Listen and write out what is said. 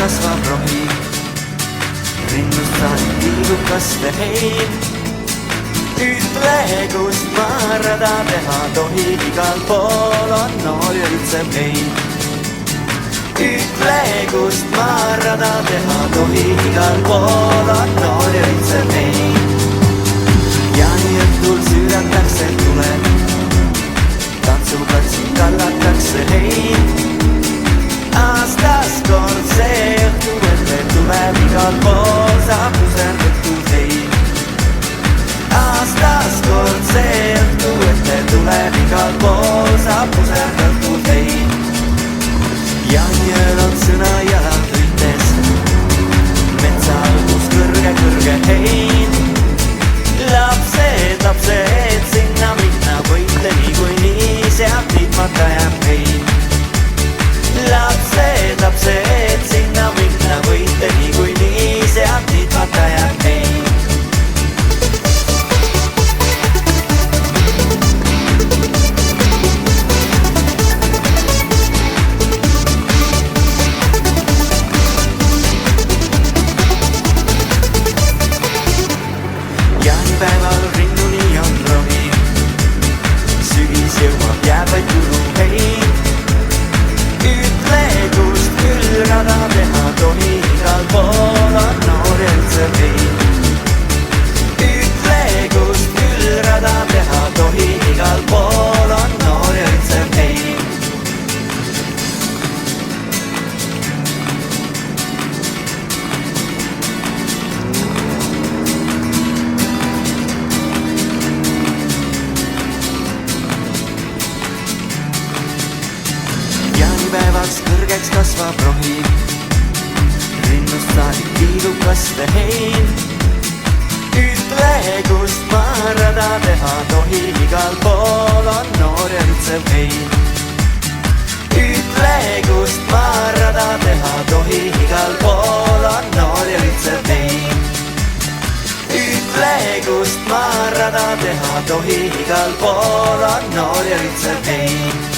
kasvab rohi, rinnust saadik liigub kaste hein. Ütle, kust ma rada teha tohin, igal pool on noor ja ritseb hein. Ütle, kust ma rada teha tohin, igal pool on noor ja ritseb hein. Ja nii õhtul süüdatakse tuleb, tantsuplatsil kallatakse hein. Aastas kord see õhtu ette tuleb, igal pool saab puserdatud hein. Aastas kord see õhtu ette tuleb, igal pool saab puserdatud hein. Ja njõel on sõna jalad rütes, metsal kus kõrge hein. Lapsed, sinna minna võite niikuinii, sealt liitmata jääb hein. Lapsed, sinna minna võite niikuinii, sealt liitmata jääb hein. Jaanipäeval rinnuni on rohi, sügis jõuab, jääb vaid turu hein. Ütle, kust küll rada teha tohi, igal pool on noor ja ritseb hein. Ütle, kust küll rada teha tohi, igal pool on noor ja ritseb hein. Jaanipäevaks kõrgeks kasvab rohi, rinnust saadik liigub kaste hein. Ütle, kust ma rada teha tohin, igal pool on noor ja ritseb hein. Ütle, kust ma rada teha tohin, igal pool on noor ja ritseb hein. Ütle, kust ma rada teha tohin, igal pool on noor ja ritseb hein.